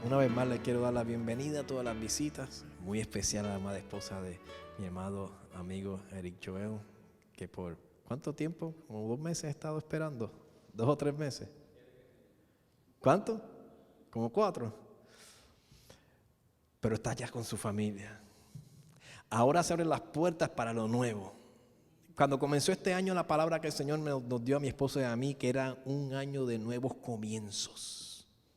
Una vez más le quiero dar la bienvenida a todas las visitas, muy especial a la amada esposa de mi amado amigo Eric Joel, que por ¿cuánto tiempo? Como 2 meses he estado esperando, 2 o 3 meses. ¿Cuánto? Como 4. Pero está ya con su familia. Ahora se abren las puertas para lo nuevo. Cuando comenzó este año, la palabra que el Señor nos dio a mi esposa y a mí, que era un año de nuevos comienzos.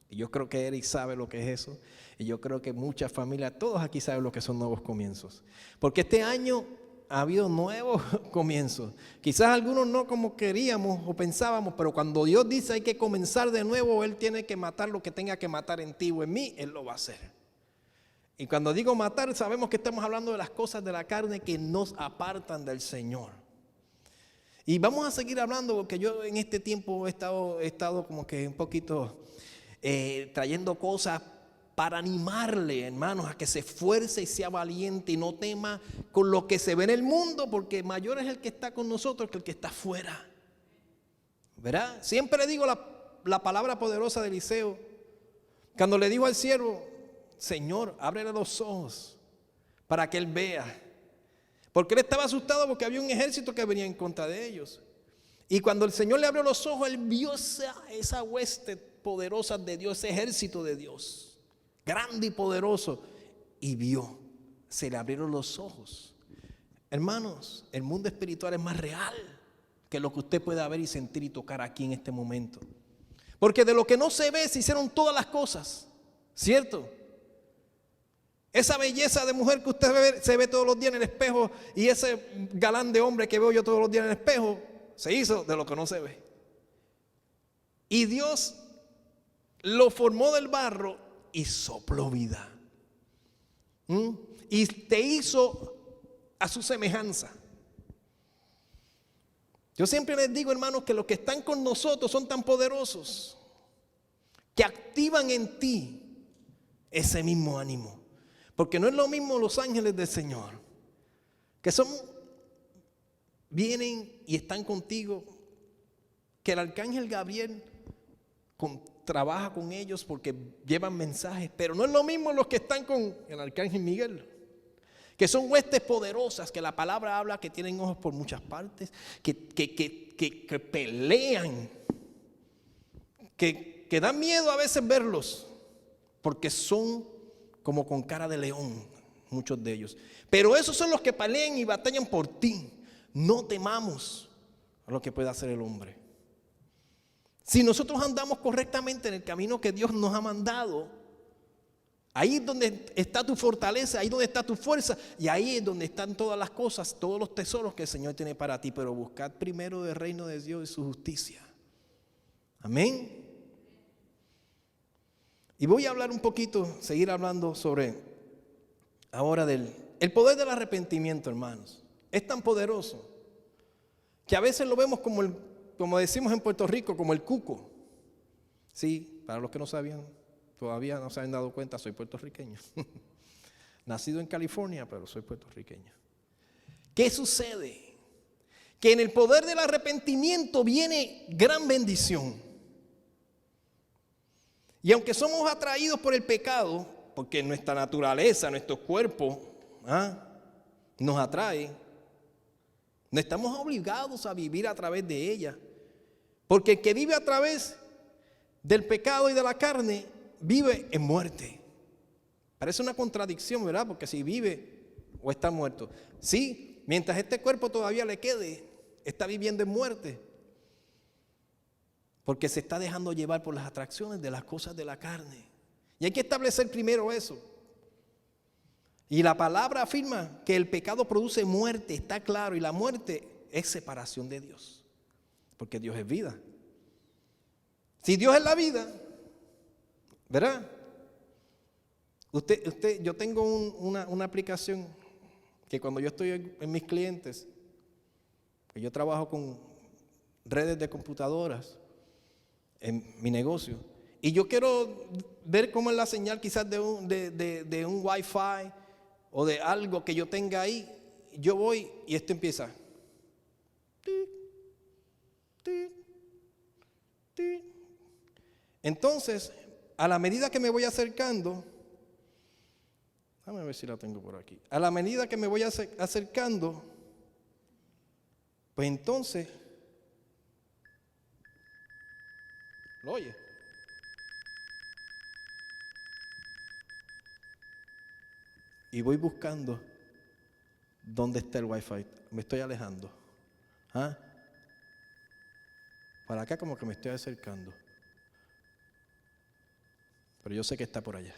Y yo creo que Eric sabe lo que es eso. Y yo creo que muchas familias, todos aquí saben lo que son nuevos comienzos. Porque este año ha habido nuevos comienzos. Quizás algunos no como queríamos o pensábamos, pero cuando Dios dice hay que comenzar de nuevo, Él tiene que matar lo que tenga que matar en ti o en mí, Él lo va a hacer. Y cuando digo matar, sabemos que estamos hablando de las cosas de la carne que nos apartan del Señor. Y vamos a seguir hablando porque yo en este tiempo he estado como que un poquito trayendo cosas para animarle, hermanos, a que se esfuerce y sea valiente y no tema con lo que se ve en el mundo, porque mayor es el que está con nosotros que el que está afuera. ¿Verdad? Siempre le digo la palabra poderosa de Eliseo, cuando le dijo al siervo: Señor, ábrele los ojos para que él vea. Porque él estaba asustado porque había un ejército que venía en contra de ellos. Y cuando el Señor le abrió los ojos, él vio esa hueste poderosa de Dios, ese ejército de Dios, grande y poderoso. Y vio, se le abrieron los ojos. Hermanos, el mundo espiritual es más real que lo que usted pueda ver y sentir y tocar aquí en este momento. Porque de lo que no se ve se hicieron todas las cosas, ¿cierto? Esa belleza de mujer que usted se ve todos los días en el espejo y ese galán de hombre que veo yo todos los días en el espejo, se hizo de lo que no se ve. Y Dios lo formó del barro y sopló vida. Y te hizo a su semejanza. Yo siempre les digo, hermanos, que los que están con nosotros son tan poderosos que activan en ti ese mismo ánimo. Porque no es lo mismo los ángeles del Señor, que vienen y están contigo, que el arcángel Gabriel trabaja con ellos porque llevan mensajes, pero no es lo mismo los que están con el arcángel Miguel, que son huestes poderosas, que la palabra habla que tienen ojos por muchas partes, que pelean, que dan miedo a veces verlos, porque son como con cara de león, muchos de ellos. Pero esos son los que pelean y batallan por ti. No temamos a lo que pueda hacer el hombre. Si nosotros andamos correctamente en el camino que Dios nos ha mandado, ahí es donde está tu fortaleza, ahí es donde está tu fuerza, y ahí es donde están todas las cosas, todos los tesoros que el Señor tiene para ti. Pero buscad primero el reino de Dios y su justicia. Amén. Y voy a hablar un poquito, seguir hablando sobre ahora el poder del arrepentimiento, hermanos. Es tan poderoso que a veces lo vemos como decimos en Puerto Rico, como el cuco. Sí, para los que no sabían, todavía no se han dado cuenta, soy puertorriqueño. Nacido en California, pero soy puertorriqueño. ¿Qué sucede? Que en el poder del arrepentimiento viene gran bendición. Y aunque somos atraídos por el pecado, porque nuestra naturaleza, nuestro cuerpo nos atrae, no estamos obligados a vivir a través de ella. Porque el que vive a través del pecado y de la carne, vive en muerte. Parece una contradicción, ¿verdad? Porque si vive o está muerto. Sí, mientras este cuerpo todavía le quede, está viviendo en muerte. Porque se está dejando llevar por las atracciones de las cosas de la carne. Y hay que establecer primero eso. Y la palabra afirma que el pecado produce muerte, está claro. Y la muerte es separación de Dios. Porque Dios es vida. Si Dios es la vida, ¿verdad? Yo tengo una aplicación que cuando yo estoy en mis clientes, que yo trabajo con redes de computadoras, en mi negocio, y yo quiero ver cómo es la señal quizás de un Wi-Fi o de algo que yo tenga ahí. Yo voy y esto empieza. Entonces a la medida que me voy acercando, déjame ver si la tengo por aquí. A la medida que me voy acercando, pues entonces, ¿lo oye? Y voy buscando dónde está el Wi-Fi. Me estoy alejando. ¿Ah? Para acá como que me estoy acercando. Pero yo sé que está por allá.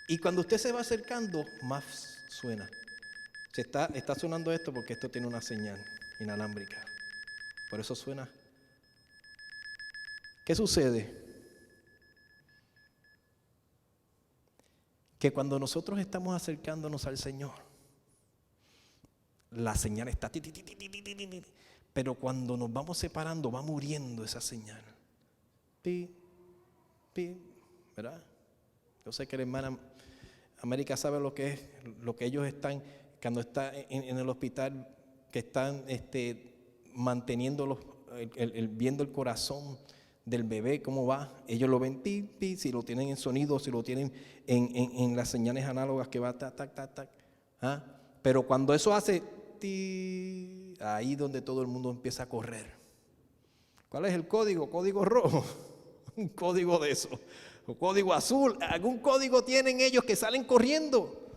Y cuando usted se va acercando, más suena. Está sonando esto porque esto tiene una señal inalámbrica. Por eso suena. ¿Qué sucede? Que cuando nosotros estamos acercándonos al Señor, la señal está ti, ti, ti, ti, ti, ti, ti, ti. Pero cuando nos vamos separando, va muriendo esa señal. Pi, pi, ¿verdad? Yo sé que la hermana América sabe lo que es, lo que ellos están, cuando está en el hospital, que están manteniendo viendo el corazón del bebé, cómo va. Ellos lo ven, pi, pi, si lo tienen en sonido, si lo tienen en las señales análogas que va, tac, tac, tac, tac. ¿Ah? Pero cuando eso hace, ti, ahí donde todo el mundo empieza a correr. ¿Cuál es el código? Código rojo. Un código de eso. O código azul. Algún código tienen ellos que salen corriendo.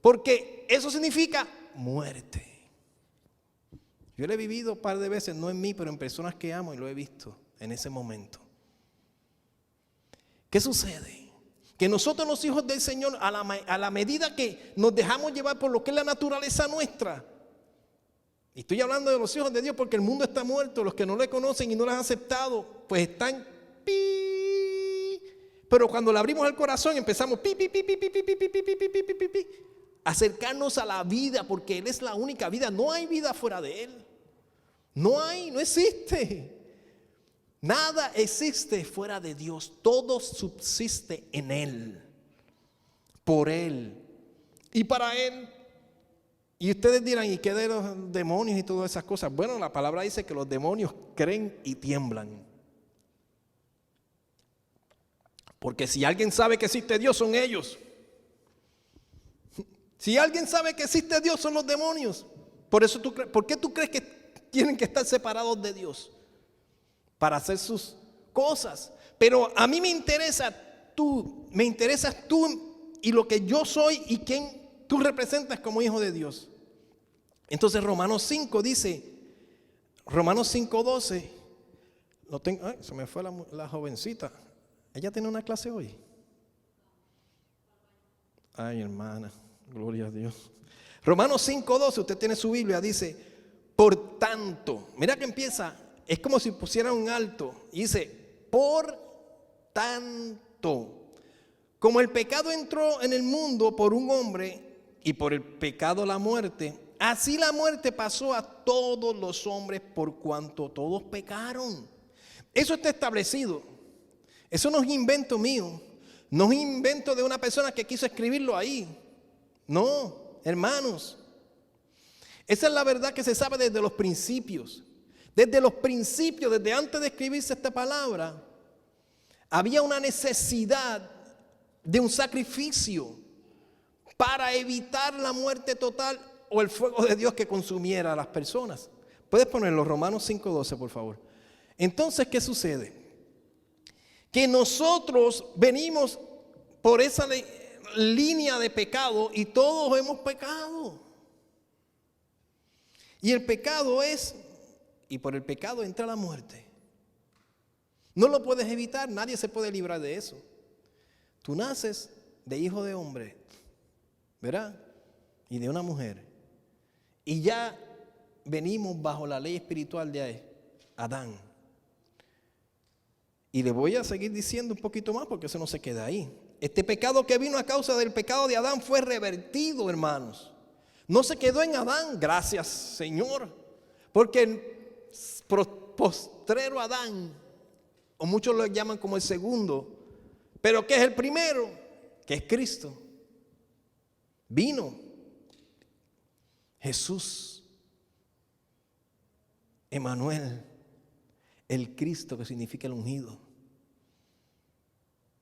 Porque eso significa muerte. Yo lo he vivido un par de veces, no en mí, pero en personas que amo y lo he visto en ese momento. ¿Qué sucede? Que nosotros los hijos del Señor, a la medida que nos dejamos llevar por lo que es la naturaleza nuestra, y estoy hablando de los hijos de Dios porque el mundo está muerto, los que no le conocen y no lo han aceptado, pues están pi. Pero cuando le abrimos el corazón empezamos pi, pi, pi, pi, pi, pi, pi, pi, pi, pi, pi, pi, pi, pi, acercarnos a la vida porque Él es la única vida, no hay vida fuera de Él. No hay, no existe. Nada existe fuera de Dios. Todo subsiste en Él, por Él y para Él. Y ustedes dirán, ¿y qué de los demonios y todas esas cosas? Bueno, la palabra dice que los demonios creen y tiemblan. Porque si alguien sabe que existe Dios, son ellos. Si alguien sabe que existe Dios, son los demonios. Por eso ¿por qué tú crees que tienen que estar separados de Dios? Para hacer sus cosas. Pero a mí me interesas tú y lo que yo soy y quién tú representas como hijo de Dios. Entonces Romanos 5 dice, Romanos 5:12, se me fue la jovencita. ¿Ella tiene una clase hoy? Ay, hermana, gloria a Dios. Romanos 5:12, usted tiene su Biblia, dice, por tanto, mira que empieza, es como si pusiera un alto, y dice, por tanto, como el pecado entró en el mundo por un hombre y por el pecado la muerte, así la muerte pasó a todos los hombres por cuanto todos pecaron. Eso está establecido. Eso no es invento mío. No es invento de una persona que quiso escribirlo ahí. No, hermanos. Esa es la verdad que se sabe desde los principios. Desde los principios, desde antes de escribirse esta palabra, había una necesidad de un sacrificio para evitar la muerte total o el fuego de Dios que consumiera a las personas. Puedes ponerlo, Romanos 5:12, por favor. Entonces, ¿qué sucede? Que nosotros venimos por esa línea de pecado y todos hemos pecado. Y el pecado y por el pecado entra la muerte. No lo puedes evitar, nadie se puede librar de eso. Tú naces de hijo de hombre, ¿verdad? Y de una mujer. Y ya venimos bajo la ley espiritual de Adán. Y le voy a seguir diciendo un poquito más porque eso no se queda ahí. Este pecado que vino a causa del pecado de Adán fue revertido, hermanos. No se quedó en Adán, gracias Señor. Porque el postrero Adán, o muchos lo llaman como el segundo, pero que es el primero, que es Cristo. Vino Jesús, Emmanuel, El Cristo, que significa el ungido,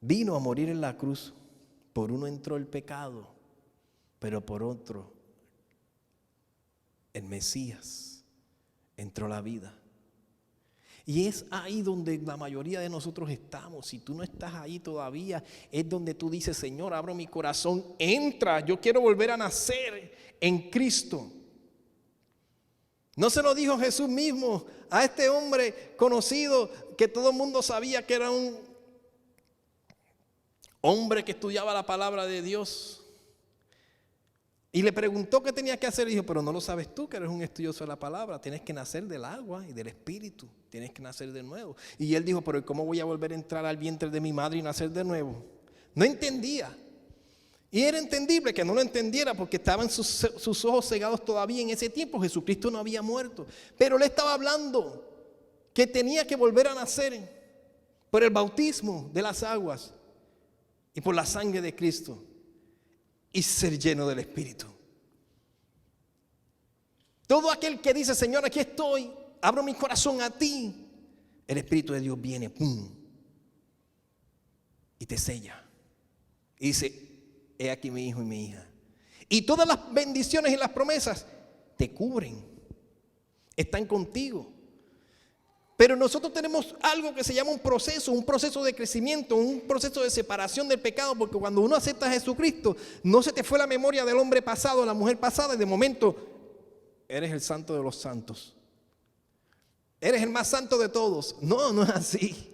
vino a morir en la cruz. Por uno entró el pecado, pero por otro, el Mesías, entró la vida. Y es ahí donde la mayoría de nosotros estamos. Si tú no estás ahí todavía, es donde tú dices: Señor, abro mi corazón, entra, yo quiero volver a nacer en Cristo. ¿No se lo dijo Jesús mismo a este hombre conocido que todo el mundo sabía que era un hombre que estudiaba la palabra de Dios? Y le preguntó qué tenía que hacer. Y dijo: pero no lo sabes tú, que eres un estudioso de la palabra. Tienes que nacer del agua y del espíritu. Tienes que nacer de nuevo. Y él dijo: pero ¿cómo voy a volver a entrar al vientre de mi madre y nacer de nuevo? No entendía. Y era entendible que no lo entendiera, porque estaban sus ojos cegados todavía. En ese tiempo Jesucristo no había muerto. Pero él estaba hablando que tenía que volver a nacer por el bautismo de las aguas y por la sangre de Cristo, y ser lleno del Espíritu. Todo aquel que dice: Señor, aquí estoy, abro mi corazón a ti, el Espíritu de Dios viene, ¡pum!, y te sella. Y dice: he aquí mi hijo y mi hija. Y todas las bendiciones y las promesas te cubren, están contigo. Pero nosotros tenemos algo que se llama un proceso de crecimiento, un proceso de separación del pecado, porque cuando uno acepta a Jesucristo, no se te fue la memoria del hombre pasado, la mujer pasada, y de momento eres el santo de los santos. Eres el más santo de todos. No, no es así.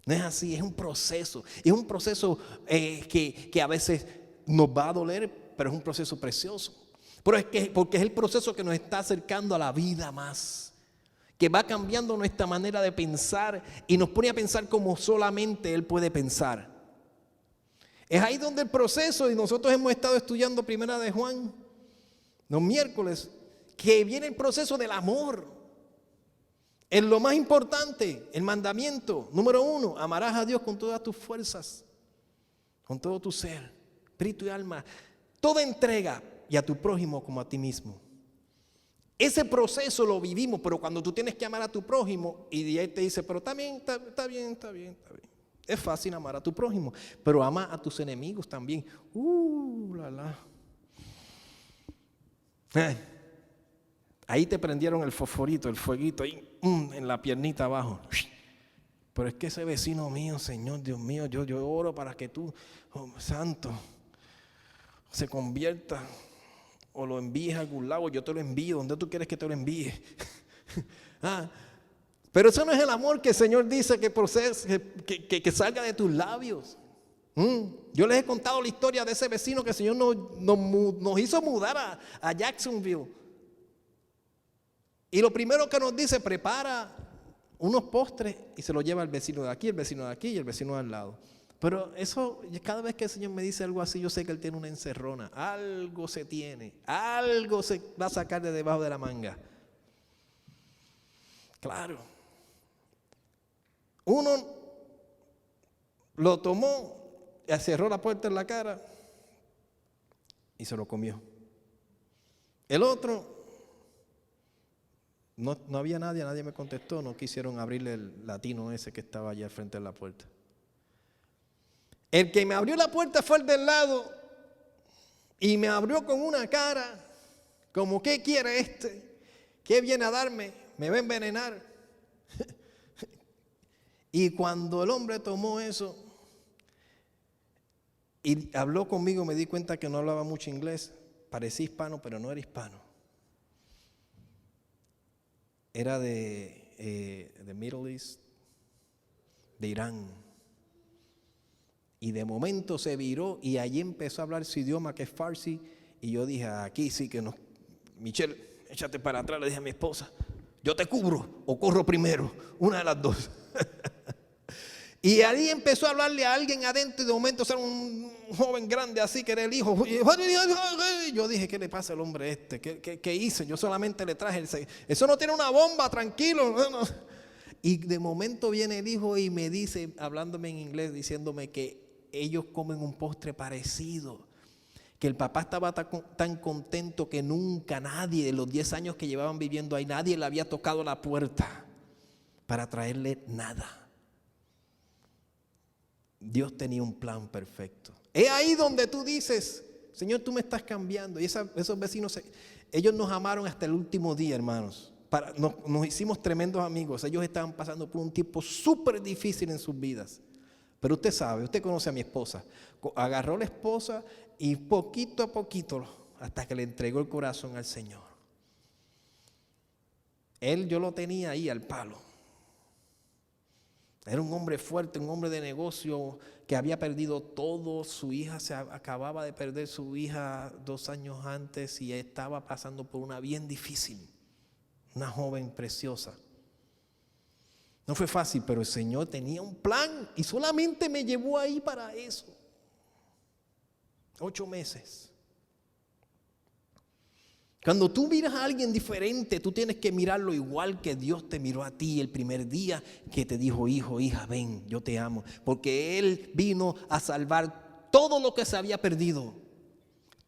No es así, es un proceso. Y es un proceso que a veces nos va a doler, pero es un proceso precioso. Porque es el proceso que nos está acercando a la vida más, que va cambiando nuestra manera de pensar y nos pone a pensar como solamente Él puede pensar. Es ahí donde el proceso, y nosotros hemos estado estudiando Primera de Juan los miércoles, que viene el proceso del amor. Es lo más importante, el mandamiento número 1: amarás a Dios con todas tus fuerzas, con todo tu ser, espíritu y alma, toda entrega, y a tu prójimo como a ti mismo. Ese proceso lo vivimos, pero cuando tú tienes que amar a tu prójimo y él te dice: pero está bien. Es fácil amar a tu prójimo, pero ama a tus enemigos también. Ahí te prendieron el fosforito, el fueguito, ahí, en la piernita abajo. Pero es que ese vecino mío, Señor, Dios mío, yo oro para que tú, santo, se convierta. O lo envíes a algún lado, yo te lo envío, donde tú quieres que te lo envíe. Pero eso no es el amor que el Señor dice que salga de tus labios. Yo les he contado la historia de ese vecino que el Señor nos hizo mudar a Jacksonville. Y lo primero que nos dice: prepara unos postres, y se lo lleva al vecino de aquí, el vecino de aquí y el vecino de al lado. Pero eso, cada vez que el Señor me dice algo así, yo sé que Él tiene una encerrona. Algo se tiene, algo se va a sacar de debajo de la manga. Claro. Uno lo tomó, cerró la puerta en la cara y se lo comió. El otro, no había nadie me contestó, no quisieron abrirle el latino ese que estaba allá al frente de la puerta. El que me abrió la puerta fue el del lado, y me abrió con una cara como: ¿qué quiere este? ¿Qué viene a darme? ¿Me va a envenenar? Y cuando el hombre tomó eso y habló conmigo, me di cuenta que no hablaba mucho inglés. Parecía hispano, pero no era hispano. Era de Middle East, de Irán. Y de momento se viró y allí empezó a hablar su idioma, que es Farsi. Y yo dije: aquí sí que no. Michelle, échate para atrás, le dije a mi esposa: yo te cubro o corro primero, una de las dos. Y ahí empezó a hablarle a alguien adentro, y de momento era un joven grande así, que era el hijo. Yo dije: ¿qué le pasa al hombre este? ¿Qué hice? Yo solamente le traje eso no tiene una bomba, tranquilo. Y de momento viene el hijo y me dice, hablándome en inglés, diciéndome que ellos comen un postre parecido, que el papá estaba tan contento que nunca nadie, de los 10 años que llevaban viviendo ahí, nadie le había tocado la puerta para traerle nada. Dios tenía un plan perfecto. Es ahí donde tú dices, Señor, tú me estás cambiando. Y esos vecinos, ellos nos amaron hasta el último día, hermanos. Nos hicimos tremendos amigos. Ellos estaban pasando por un tiempo súper difícil en sus vidas. Pero usted sabe, usted conoce a mi esposa. Agarró a la esposa y poquito a poquito, hasta que le entregó el corazón al Señor. Yo lo tenía ahí al palo. Era un hombre fuerte, un hombre de negocio que había perdido todo. Su hija acababa de perder su hija 2 años antes y estaba pasando por una bien difícil. Una joven preciosa. No fue fácil, pero el Señor tenía un plan y solamente me llevó ahí para eso. 8 meses. Cuando tú miras a alguien diferente, tú tienes que mirarlo igual que Dios te miró a ti el primer día que te dijo, hijo, hija, ven, yo te amo. Porque Él vino a salvar todo lo que se había perdido.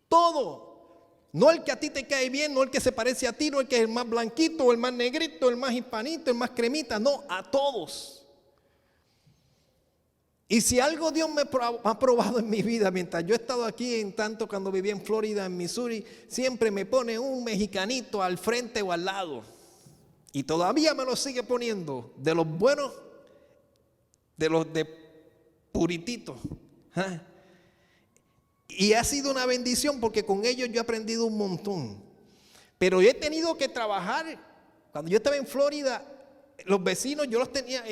Todo. No el que a ti te cae bien, no el que se parece a ti, no el que es el más blanquito, el más negrito, el más hispanito, el más cremita. No, a todos. Y si algo Dios me ha probado en mi vida, mientras yo he estado aquí, en tanto cuando vivía en Florida, en Missouri, siempre me pone un mexicanito al frente o al lado. Y todavía me lo sigue poniendo, de los buenos, de los de purititos. Y ha sido una bendición porque con ellos yo he aprendido un montón. Pero yo he tenido que trabajar. Cuando yo estaba en Florida, los vecinos yo los tenía...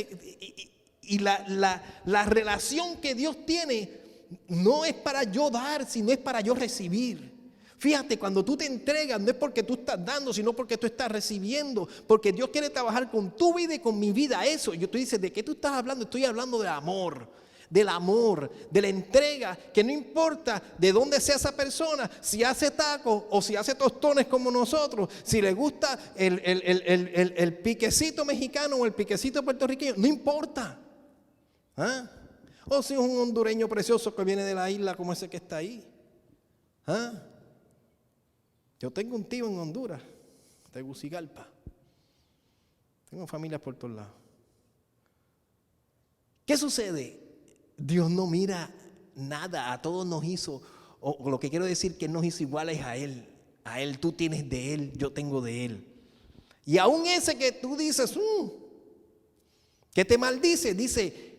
Y la relación que Dios tiene no es para yo dar, sino es para yo recibir. Fíjate, cuando tú te entregas, no es porque tú estás dando, sino porque tú estás recibiendo. Porque Dios quiere trabajar con tu vida y con mi vida. Eso, tú dices, ¿de qué tú estás hablando? Estoy hablando del amor, de la entrega, que no importa de dónde sea esa persona, si hace tacos o si hace tostones como nosotros, si le gusta el piquecito mexicano o el piquecito puertorriqueño, no importa. O si es un hondureño precioso que viene de la isla como ese que está ahí. Yo tengo un tío en Honduras, Tegucigalpa. Tengo familias por todos lados. ¿Qué sucede? Dios no mira nada, a todos nos hizo, o lo que quiero decir que nos hizo iguales a Él. A Él, tú tienes de Él, yo tengo de Él. Y aún ese que tú dices, que te maldice, dice,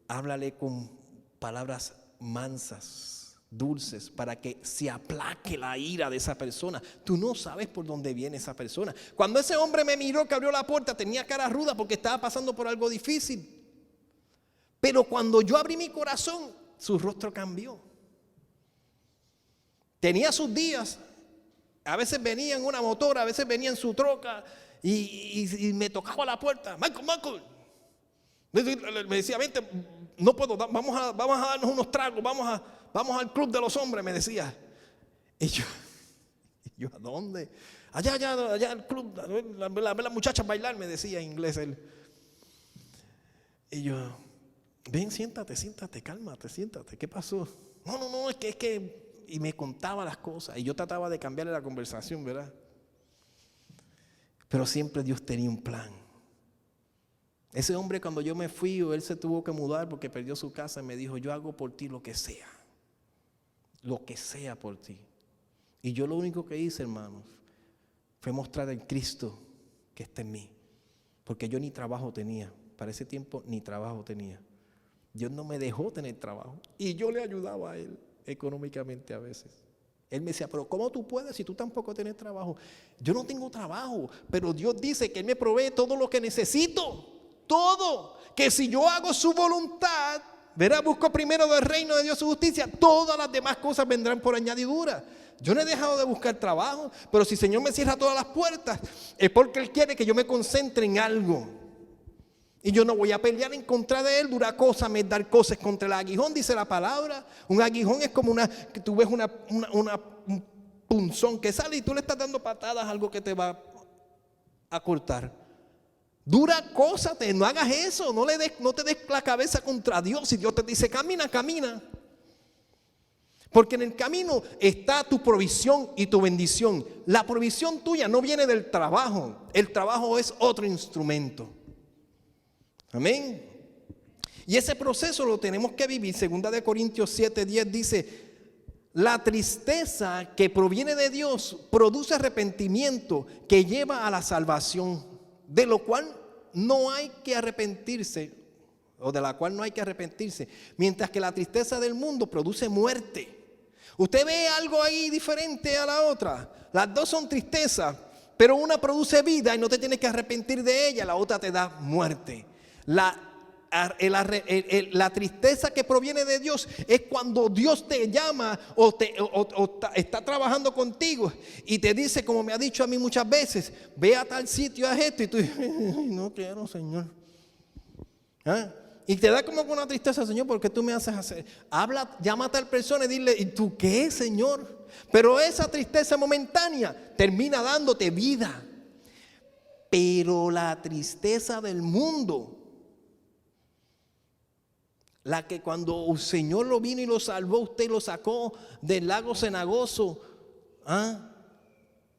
háblale con palabras mansas, dulces, para que se aplaque la ira de esa persona. Tú no sabes por dónde viene esa persona. Cuando ese hombre me miró que abrió la puerta, tenía cara ruda porque estaba pasando por algo difícil. Pero cuando yo abrí mi corazón, su rostro cambió. Tenía sus días. A veces venía en una motora, a veces venía en su troca y me tocaba la puerta. Michael. Me decía, vente, no puedo, vamos a darnos unos tragos, vamos al club de los hombres, me decía. Y yo ¿a dónde? Allá al club, a ver las muchachas bailar, me decía en inglés él. Y yo, ven, siéntate, cálmate, siéntate, ¿qué pasó? No, es que, y me contaba las cosas, y yo trataba de cambiarle la conversación, ¿verdad? Pero siempre Dios tenía un plan. Ese hombre, cuando yo me fui, él se tuvo que mudar porque perdió su casa, me dijo, yo hago por ti lo que sea por ti. Y yo lo único que hice, hermanos, fue mostrar el Cristo que está en mí, porque yo ni trabajo tenía, para ese tiempo ni trabajo tenía. Dios no me dejó tener trabajo y yo le ayudaba a él económicamente a veces. Él me decía, pero ¿cómo tú puedes si tú tampoco tienes trabajo? Yo no tengo trabajo, pero Dios dice que Él me provee todo lo que necesito. Todo, que si yo hago su voluntad, verá, busco primero del reino de Dios su justicia, todas las demás cosas vendrán por añadidura. Yo no he dejado de buscar trabajo, pero si el Señor me cierra todas las puertas, es porque Él quiere que yo me concentre en algo. Y yo no voy a pelear en contra de Él, dura cosa me dar cosas contra el aguijón, dice la palabra. Un aguijón es como que tú ves un punzón que sale y tú le estás dando patadas a algo que te va a cortar. Dura cosa, no hagas eso, no te des la cabeza contra Dios. Si Dios te dice camina, camina. Porque en el camino está tu provisión y tu bendición. La provisión tuya no viene del trabajo, el trabajo es otro instrumento. Amén. Y ese proceso lo tenemos que vivir. 2 Corintios 7:10 dice: la tristeza que proviene de Dios produce arrepentimiento que lleva a la salvación, de lo cual no hay que arrepentirse, o de la cual no hay que arrepentirse, mientras que la tristeza del mundo produce muerte. Usted ve algo ahí diferente a la otra. Las dos son tristeza, pero una produce vida y no te tienes que arrepentir de ella, la otra te da muerte. La tristeza que proviene de Dios es cuando Dios te llama o está trabajando contigo y te dice, como me ha dicho a mí muchas veces, ve a tal sitio, haz esto, y tú dices, no quiero, Señor. ¿Ah? Y te da como una tristeza, Señor, porque tú me haces hacer. Habla, llama a tal persona y dile, ¿y tú qué, Señor? Pero esa tristeza momentánea termina dándote vida. Pero la tristeza del mundo, la que cuando el Señor lo vino y lo salvó, usted lo sacó del lago cenagoso,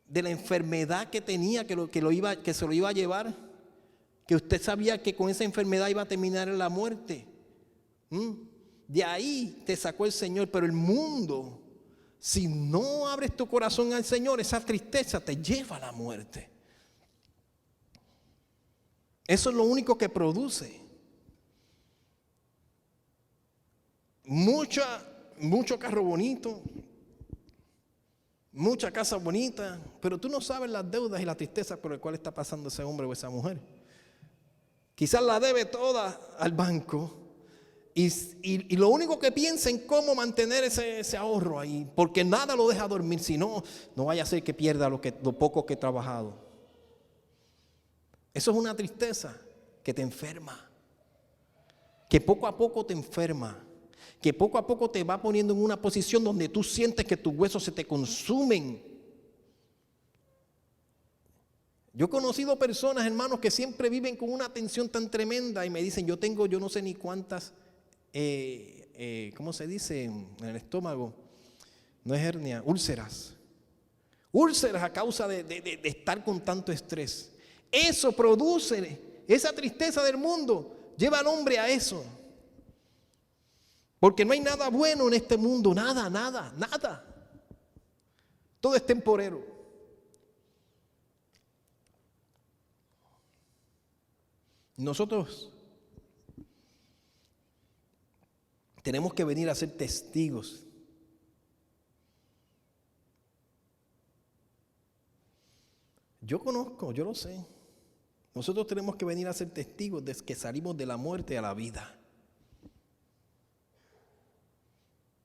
de la enfermedad que tenía, que se lo iba a llevar, que usted sabía que con esa enfermedad iba a terminar en la muerte. De ahí te sacó el Señor. Pero el mundo, si no abres tu corazón al Señor, esa tristeza te lleva a la muerte. Eso es lo único que produce. Mucho carro bonito, mucha casa bonita, pero tú no sabes las deudas y la tristeza por el cual está pasando ese hombre o esa mujer. Quizás la debe toda al banco y lo único que piensa en cómo mantener ese ahorro ahí, porque nada lo deja dormir, si no, no vaya a ser que pierda lo poco que he trabajado. Eso es una tristeza que te enferma, que poco a poco te enferma, que poco a poco te va poniendo en una posición donde tú sientes que tus huesos se te consumen. Yo he conocido personas, hermanos, que siempre viven con una tensión tan tremenda y me dicen, yo no sé ni cuántas, ¿cómo se dice? En el estómago, no es hernia, úlceras. Úlceras a causa de estar con tanto estrés. Eso produce, esa tristeza del mundo, lleva al hombre a eso. Porque no hay nada bueno en este mundo, nada. Todo es temporero. Nosotros tenemos que venir a ser testigos. Yo lo sé. Nosotros tenemos que venir a ser testigos de que salimos de la muerte a la vida.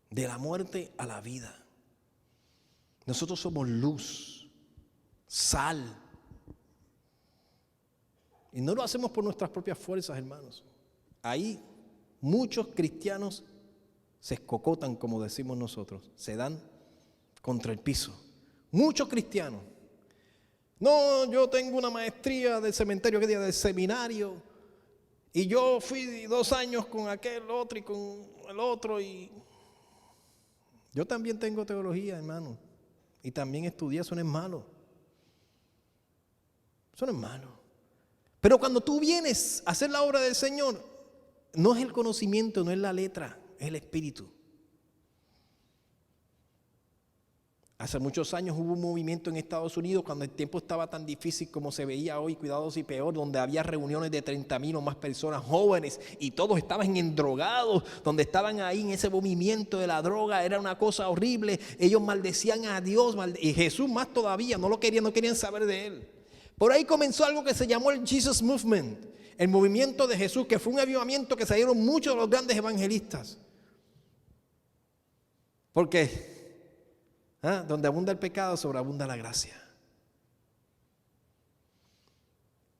De la muerte a la vida. Nosotros somos luz, sal. Y no lo hacemos por nuestras propias fuerzas, hermanos. Ahí muchos cristianos se escocotan, como decimos nosotros. Se dan contra el piso. Muchos cristianos. No, yo tengo una maestría del cementerio, que día del seminario. Y yo fui 2 años con aquel otro y con el otro. Y yo también tengo teología, hermano. Y también estudié, eso no es malo. Eso no es malo. Pero cuando tú vienes a hacer la obra del Señor, no es el conocimiento, no es la letra, es el espíritu. Hace muchos años hubo un movimiento en Estados Unidos cuando el tiempo estaba tan difícil como se veía hoy, cuidados y peor, donde había reuniones de 30,000 o más personas jóvenes y todos estaban endrogados, donde estaban ahí en ese movimiento de la droga, era una cosa horrible. Ellos maldecían a Dios y Jesús más todavía, no querían saber de él. Por ahí comenzó algo que se llamó el Jesus Movement, el movimiento de Jesús, que fue un avivamiento que salieron muchos de los grandes evangelistas. Porque donde abunda el pecado, sobreabunda la gracia.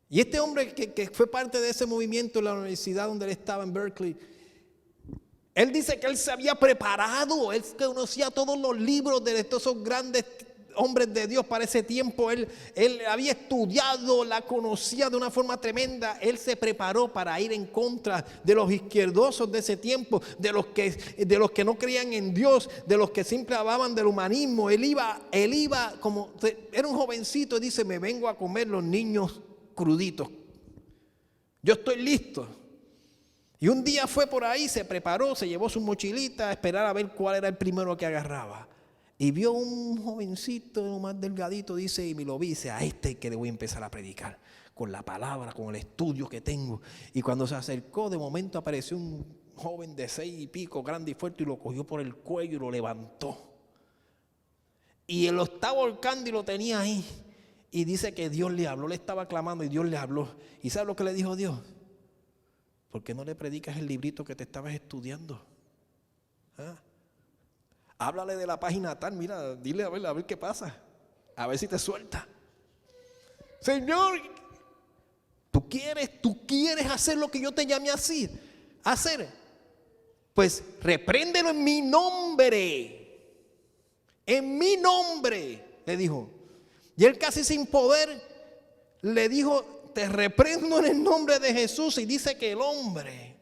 Y este hombre que fue parte de ese movimiento en la universidad donde él estaba, en Berkeley, él dice que él se había preparado, él conocía todos los libros de esos grandes hombres de Dios para ese tiempo. Él había estudiado, la conocía de una forma tremenda. Él se preparó para ir en contra de los izquierdosos de ese tiempo, de los que no creían en Dios, de los que siempre hablaban del humanismo. Él iba como, era un jovencito y dice, me vengo a comer los niños cruditos. Yo estoy listo. Y un día fue por ahí, se preparó, se llevó su mochilita a esperar a ver cuál era el primero que agarraba. Y vio un jovencito más delgadito, dice, y me lo vi, dice, a este que le voy a empezar a predicar, con la palabra, con el estudio que tengo. Y cuando se acercó, de momento apareció un joven de 6 y pico, grande y fuerte, y lo cogió por el cuello y lo levantó. Y él lo estaba volcando y lo tenía ahí. Y dice que Dios le habló, le estaba clamando y Dios le habló. ¿Y sabe lo que le dijo Dios? ¿Por qué no le predicas el librito que te estabas estudiando? ¿Ah? Háblale de la página tal, mira, dile a ver qué pasa. A ver si te suelta. Señor, ¿tú quieres hacer lo que yo te llamé a hacer? Pues repréndelo en mi nombre. En mi nombre, le dijo. Y él casi sin poder le dijo, te reprendo en el nombre de Jesús. Y dice que el hombre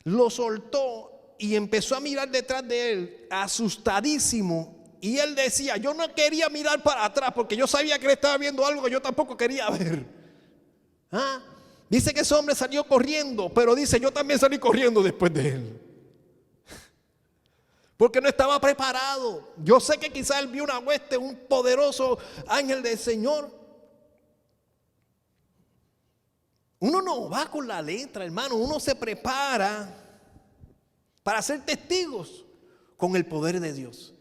lo soltó y empezó a mirar detrás de él, asustadísimo. Y él decía, yo no quería mirar para atrás porque yo sabía que él estaba viendo algo que yo tampoco quería ver. ¿Ah? Dice que ese hombre salió corriendo, pero dice, yo también salí corriendo después de él. Porque no estaba preparado. Yo sé que quizás él vio una hueste, un poderoso ángel del Señor. Uno no va con la letra, hermano. Uno se prepara para ser testigos con el poder de Dios.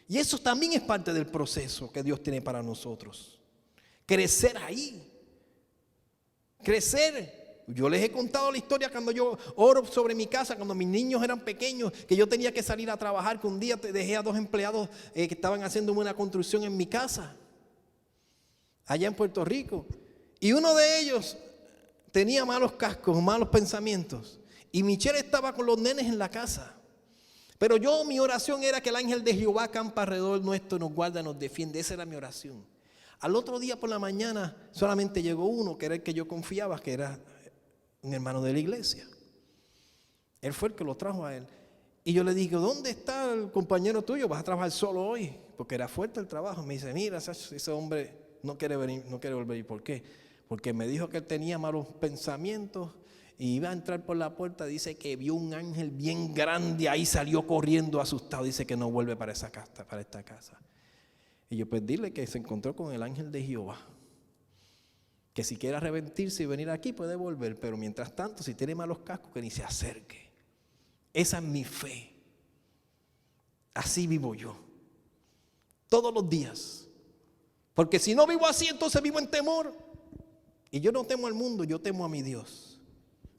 Y eso también es parte del proceso que Dios tiene para nosotros. Crecer ahí. Crecer. Yo les he contado la historia cuando yo oro sobre mi casa, cuando mis niños eran pequeños, que yo tenía que salir a trabajar, que un día dejé a 2 empleados que estaban haciendo una construcción en mi casa, allá en Puerto Rico. Y uno de ellos tenía malos cascos, malos pensamientos. Y Michelle estaba con los nenes en la casa. Pero mi oración era que el ángel de Jehová campa alrededor nuestro, nos guarda, nos defiende. Esa era mi oración. Al otro día por la mañana solamente llegó uno, que era el que yo confiaba, que era un hermano de la iglesia. Él fue el que lo trajo a él. Y yo le dije, ¿dónde está el compañero tuyo? ¿Vas a trabajar solo hoy? Porque era fuerte el trabajo. Me dice, mira, ese hombre no quiere venir, no quiere volver. ¿Y por qué? Porque me dijo que él tenía malos pensamientos y iba a entrar por la puerta. Dice que vio un ángel bien grande, ahí salió corriendo asustado. Dice que no vuelve para esta casa. Y yo pues dile que se encontró con el ángel de Jehová. Que si quiere arrepentirse y venir aquí puede volver, pero mientras tanto, si tiene malos cascos, que ni se acerque. Esa es mi fe. Así vivo yo. Todos los días. Porque si no vivo así, entonces vivo en temor. Y yo no temo al mundo, yo temo a mi Dios,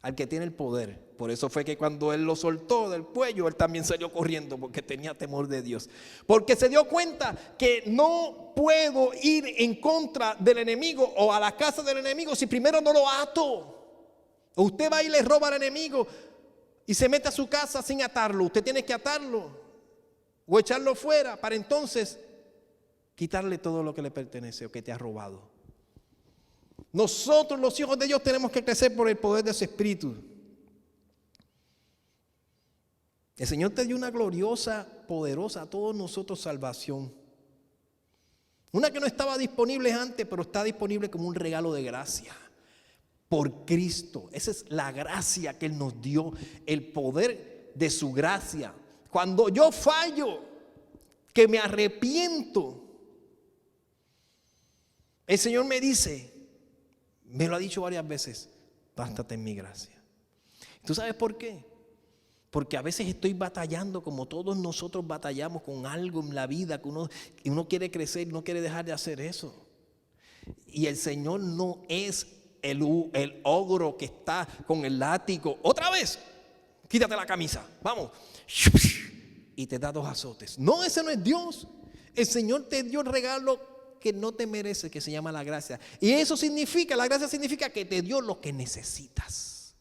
al que tiene el poder. Por eso fue que cuando él lo soltó del cuello, él también salió corriendo, porque tenía temor de Dios. Porque se dio cuenta que no puedo ir en contra del enemigo o a la casa del enemigo si primero no lo ato. O usted va y le roba al enemigo y se mete a su casa sin atarlo. Usted tiene que atarlo o echarlo fuera para entonces quitarle todo lo que le pertenece o que te ha robado. Nosotros, los hijos de Dios, tenemos que crecer por el poder de su Espíritu. El Señor te dio una gloriosa, poderosa, a todos nosotros salvación. Una que no estaba disponible antes, pero está disponible como un regalo de gracia. Por Cristo. Esa es la gracia que Él nos dio, el poder de su gracia. Cuando yo fallo, que me arrepiento, el Señor me dice, me lo ha dicho varias veces, bástate en mi gracia. ¿Tú sabes por qué? Porque a veces estoy batallando como todos nosotros batallamos con algo en la vida que uno quiere crecer, no quiere dejar de hacer eso. Y el Señor no es el ogro que está con el látigo. Otra vez, quítate la camisa, vamos. Y te da 2 azotes. No, ese no es Dios. El Señor te dio el regalo que no te mereces, que se llama la gracia. Y eso significa, la gracia significa que te dio lo que necesitas.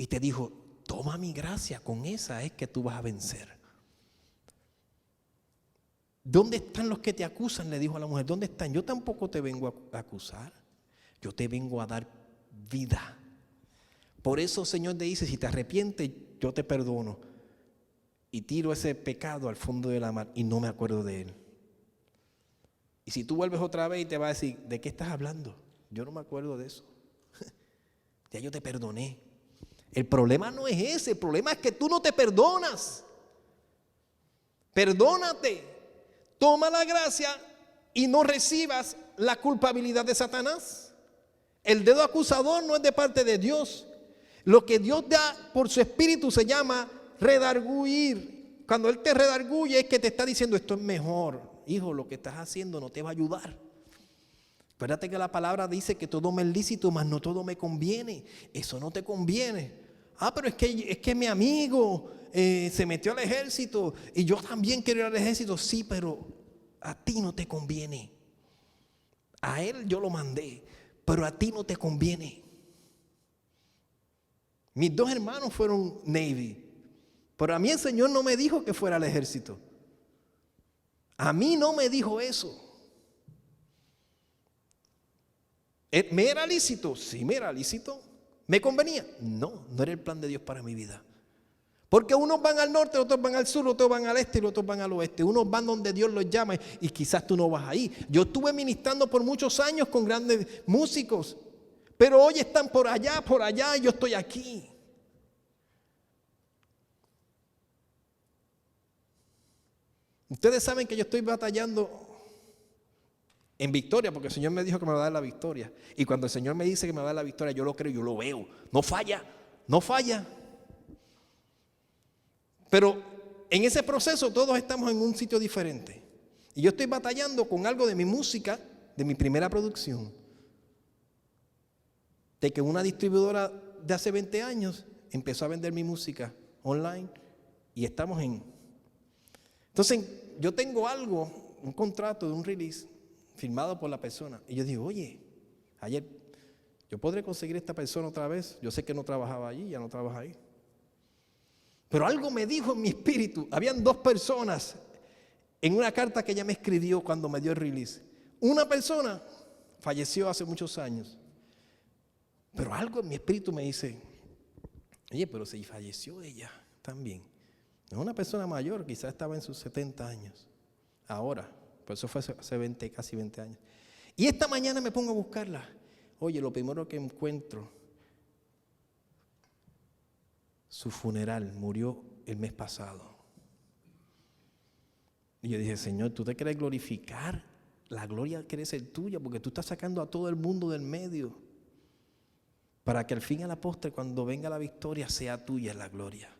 Y te dijo, toma mi gracia, con esa es que tú vas a vencer. ¿Dónde están los que te acusan? Le dijo a la mujer, ¿dónde están? Yo tampoco te vengo a acusar, yo te vengo a dar vida. Por eso el Señor te dice, si te arrepientes, yo te perdono. Y tiro ese pecado al fondo de la mar y no me acuerdo de él. Y si tú vuelves otra vez y te va a decir, ¿de qué estás hablando? Yo no me acuerdo de eso. Ya yo te perdoné. El problema no es ese, el problema es que tú no te perdonas. Perdónate, toma la gracia y no recibas la culpabilidad de Satanás. El dedo acusador no es de parte de Dios. Lo que Dios da por su espíritu se llama redarguir. Cuando Él te redarguye es que te está diciendo esto es mejor. Hijo, lo que estás haciendo no te va a ayudar. Acuérdate que la palabra dice que todo me es lícito, mas no todo me conviene. Eso no te conviene. Pero es que mi amigo se metió al ejército y yo también quiero ir al ejército. Sí, pero a ti no te conviene. A él yo lo mandé, pero a ti no te conviene. Mis 2 hermanos fueron Navy, pero a mí el Señor no me dijo que fuera al ejército. A mí no me dijo eso. ¿Me era lícito? Sí, me era lícito. ¿Me convenía? No, no era el plan de Dios para mi vida. Porque unos van al norte, otros van al sur, otros van al este y otros van al oeste. Unos van donde Dios los llama y quizás tú no vas ahí. Yo estuve ministrando por muchos años con grandes músicos, pero hoy están por allá y yo estoy aquí. Ustedes saben que yo estoy batallando en victoria, porque el Señor me dijo que me va a dar la victoria. Y cuando el Señor me dice que me va a dar la victoria, yo lo creo, yo lo veo. No falla, no falla. Pero en ese proceso todos estamos en un sitio diferente. Y yo estoy batallando con algo de mi música, de mi primera producción. De que una distribuidora de hace 20 años empezó a vender mi música online y estamos en... Entonces yo tengo algo, un contrato de un release firmado por la persona. Y yo digo, oye, ayer yo podré conseguir esta persona otra vez. Yo sé que no trabajaba allí, ya no trabaja ahí. Pero algo me dijo en mi espíritu. Habían 2 personas en una carta que ella me escribió cuando me dio el release. Una persona falleció hace muchos años. Pero algo en mi espíritu me dice, oye, pero si falleció ella también. Es una persona mayor, quizás estaba en sus 70 años. Ahora, por eso fue hace casi 20 años. Y esta mañana me pongo a buscarla. Oye, lo primero que encuentro, su funeral, murió el mes pasado. Y yo dije, Señor, ¿tú te quieres glorificar? La gloria quiere ser tuya, porque tú estás sacando a todo el mundo del medio. Para que al fin y a la postre, cuando venga la victoria, sea tuya la gloria.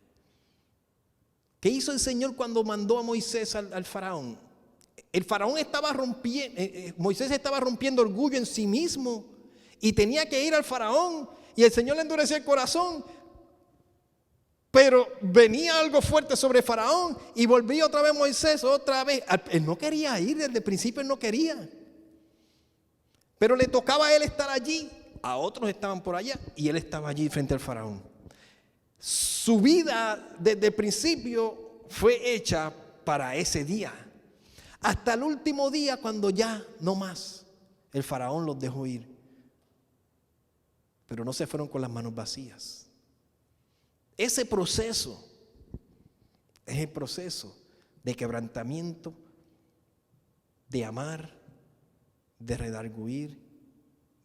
¿Qué hizo el Señor cuando mandó a Moisés al faraón? El faraón estaba rompiendo, Moisés estaba rompiendo orgullo en sí mismo y tenía que ir al faraón y el Señor le endureció el corazón. Pero venía algo fuerte sobre faraón y volvía otra vez Moisés, otra vez. Él no quería ir, desde el principio él no quería. Pero le tocaba a él estar allí. A otros estaban por allá y él estaba allí frente al faraón. Su vida desde el principio fue hecha para ese día. Hasta el último día cuando ya no más, el faraón los dejó ir. Pero no se fueron con las manos vacías. Ese proceso es el proceso de quebrantamiento, de amar, de redarguir,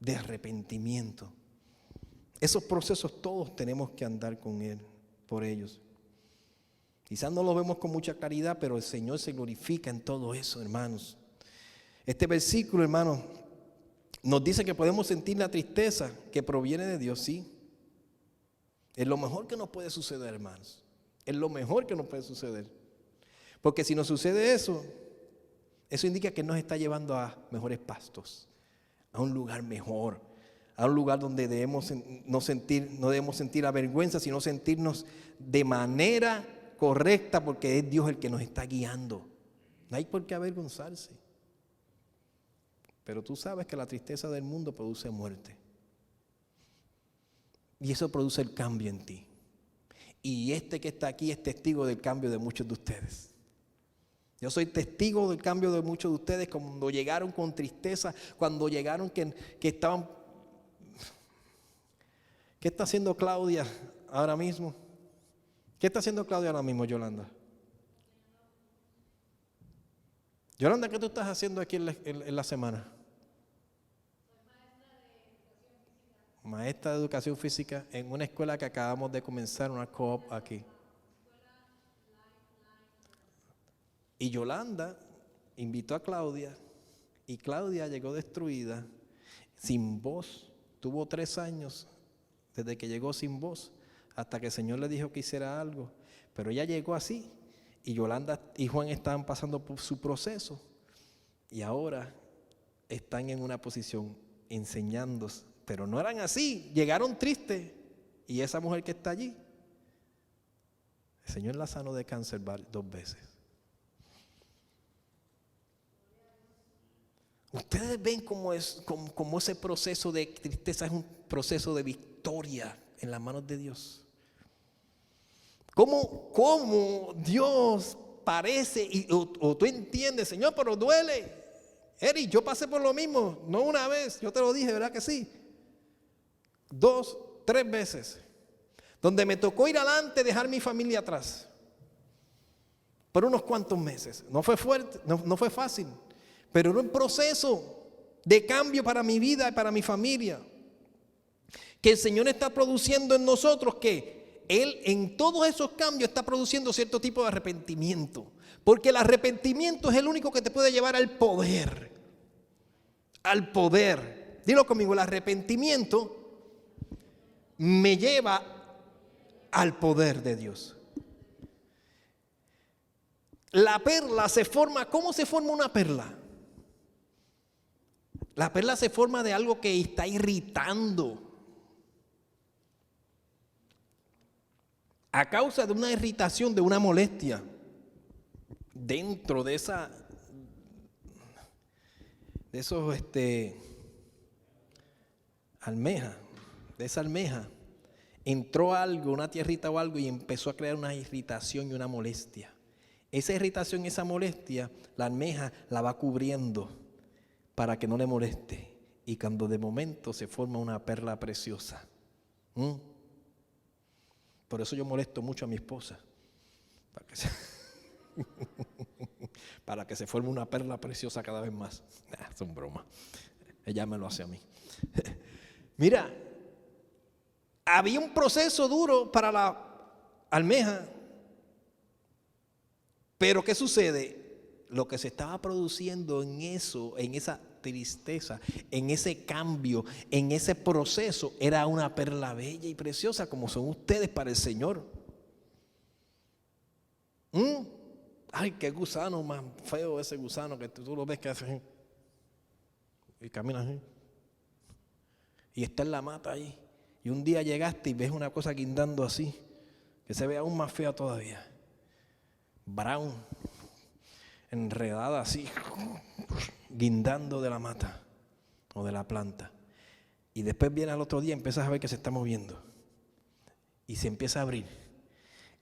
de arrepentimiento. Esos procesos todos tenemos que andar con Él, por ellos. Quizás no lo vemos con mucha claridad, pero el Señor se glorifica en todo eso, hermanos. Este versículo, hermanos, nos dice que podemos sentir la tristeza que proviene de Dios, sí. Es lo mejor que nos puede suceder, hermanos. Es lo mejor que nos puede suceder. Porque si nos sucede eso, eso indica que nos está llevando a mejores pastos, a un lugar mejor, a un lugar donde no debemos sentir la vergüenza, sino sentirnos de manera correcta, porque es Dios el que nos está guiando. No hay por qué avergonzarse. Pero tú sabes que la tristeza del mundo produce muerte. Y eso produce el cambio en ti. Y este que está aquí es testigo del cambio de muchos de ustedes. Yo soy testigo del cambio de muchos de ustedes cuando llegaron con tristeza, cuando llegaron que estaban... ¿Qué está haciendo Claudia ahora mismo? ¿Qué está haciendo Claudia ahora mismo, Yolanda? Yolanda, ¿qué tú estás haciendo aquí en la semana? maestra de educación física en una escuela que acabamos de comenzar, una co-op aquí. Y Yolanda invitó a Claudia y Claudia llegó destruida, sin voz. Tuvo 3 años desde que llegó sin voz hasta que el Señor le dijo que hiciera algo. Pero ella llegó así y Yolanda y Juan estaban pasando por su proceso y ahora están en una posición enseñando, pero no eran así, llegaron tristes. Y esa mujer que está allí, el Señor la sanó de cáncer 2 veces. Ustedes ven cómo ese proceso de tristeza es un proceso de victoria en las manos de Dios. ¿Cómo Dios parece, o tú entiendes, Señor, pero duele. Eric, yo pasé por lo mismo, no una vez, yo te lo dije, ¿verdad que sí? 2, 3 veces, donde me tocó ir adelante, dejar mi familia atrás, por unos cuantos meses. No fue fuerte, no fue fácil, pero era un proceso de cambio para mi vida y para mi familia, que el Señor está produciendo en nosotros, que Él en todos esos cambios está produciendo cierto tipo de arrepentimiento, porque el arrepentimiento es el único que te puede llevar al poder. Al poder. Dilo conmigo, el arrepentimiento me lleva al poder de Dios. La perla se forma, ¿cómo se forma una perla? La perla se forma de algo que está irritando. A causa de una irritación, de una molestia, dentro de esa almeja, entró algo, una tierrita o algo, y empezó a crear una irritación y una molestia. Esa irritación y esa molestia, la almeja la va cubriendo para que no le moleste. Y cuando de momento se forma una perla preciosa. Por eso yo molesto mucho a mi esposa. Para que se forme una perla preciosa cada vez más. Son bromas. Ella me lo hace a mí. Mira, había un proceso duro para la almeja. Pero ¿qué sucede? Lo que se estaba produciendo en eso, en esa tristeza, en ese cambio, en ese proceso, era una perla bella y preciosa, como son ustedes para el Señor. Ay, qué gusano más feo ese gusano, que tú lo ves que hace y camina así. Y está en la mata ahí. Y un día llegaste y ves una cosa guindando así, que se ve aún más fea todavía. Brown, enredada así, guindando de la mata o de la planta. Y después viene al otro día y empiezas a ver que se está moviendo. Y se empieza a abrir.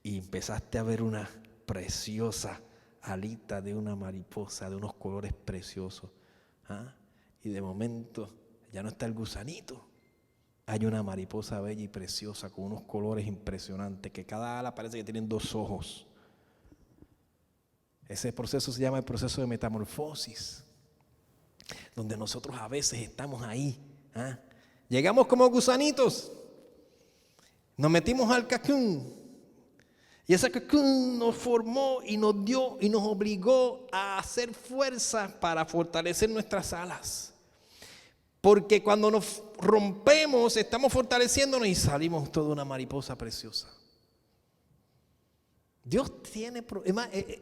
Y empezaste a ver una preciosa alita de una mariposa de unos colores preciosos. Y de momento ya no está el gusanito. Hay una mariposa bella y preciosa con unos colores impresionantes, que cada ala parece que tienen 2 ojos. Ese proceso se llama el proceso de metamorfosis, donde nosotros a veces estamos ahí. Llegamos como gusanitos, nos metimos al cacún, y ese cacún nos formó y nos dio y nos obligó a hacer fuerza para fortalecer nuestras alas. Porque cuando nos rompemos, estamos fortaleciéndonos y salimos toda una mariposa preciosa. Dios tiene,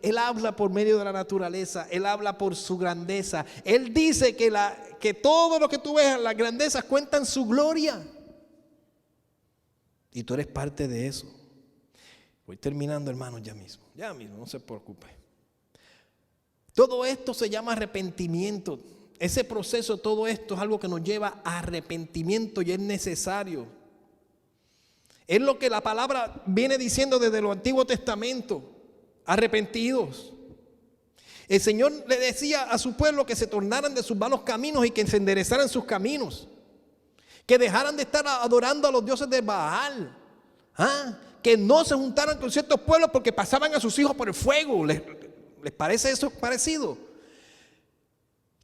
Él habla por medio de la naturaleza, Él habla por su grandeza. Él dice que todo lo que tú ves, las grandezas cuentan su gloria. Y tú eres parte de eso. Voy terminando, hermanos, ya mismo, no se preocupe. Todo esto se llama arrepentimiento. Ese proceso, todo esto es algo que nos lleva a arrepentimiento y es necesario. Es lo que la palabra viene diciendo desde el Antiguo Testamento. Arrepentidos. El Señor le decía a su pueblo que se tornaran de sus malos caminos y que se enderezaran sus caminos. Que dejaran de estar adorando a los dioses de Baal. Que no se juntaran con ciertos pueblos porque pasaban a sus hijos por el fuego. ¿Les parece eso parecido?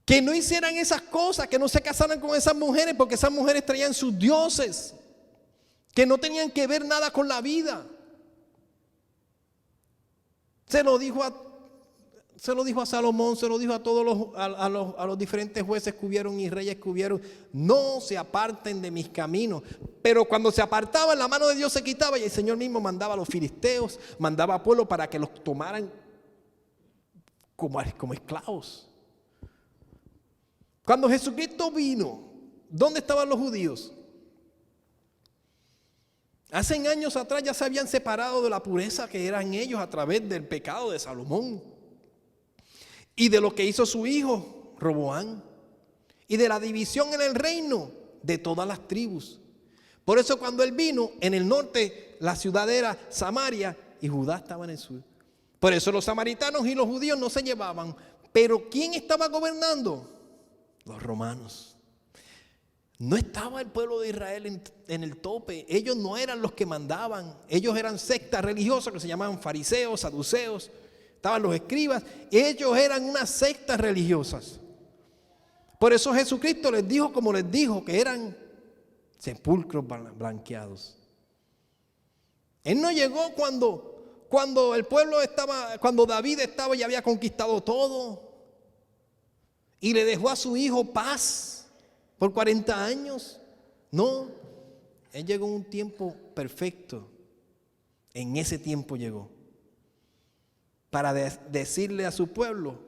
Que no hicieran esas cosas, que no se casaran con esas mujeres, porque esas mujeres traían sus dioses, que no tenían que ver nada con la vida. Se lo dijo a Salomón, se lo dijo a todos a los diferentes jueces que hubieron y reyes que hubieron: no se aparten de mis caminos. Pero cuando se apartaban, la mano de Dios se quitaba y el Señor mismo mandaba a los filisteos, mandaba a pueblo para que los tomaran como esclavos. Cuando Jesucristo vino, ¿dónde estaban los judíos? Hace años atrás ya se habían separado de la pureza que eran ellos a través del pecado de Salomón y de lo que hizo su hijo Roboam y de la división en el reino de todas las tribus. Por eso cuando él vino, en el norte la ciudad era Samaria y Judá estaba en el sur. Por eso los samaritanos y los judíos no se llevaban. Pero ¿quién estaba gobernando? Los romanos. No estaba el pueblo de Israel en el tope. Ellos no eran los que mandaban. Ellos eran sectas religiosas que se llamaban fariseos, saduceos. Estaban los escribas. Ellos eran unas sectas religiosas. Por eso Jesucristo les dijo como les dijo, que eran sepulcros blanqueados. Él no llegó cuando el pueblo estaba, cuando David estaba y había conquistado todo y le dejó a su hijo paz por 40 años. No, él llegó en un tiempo perfecto. En ese tiempo llegó para decirle a su pueblo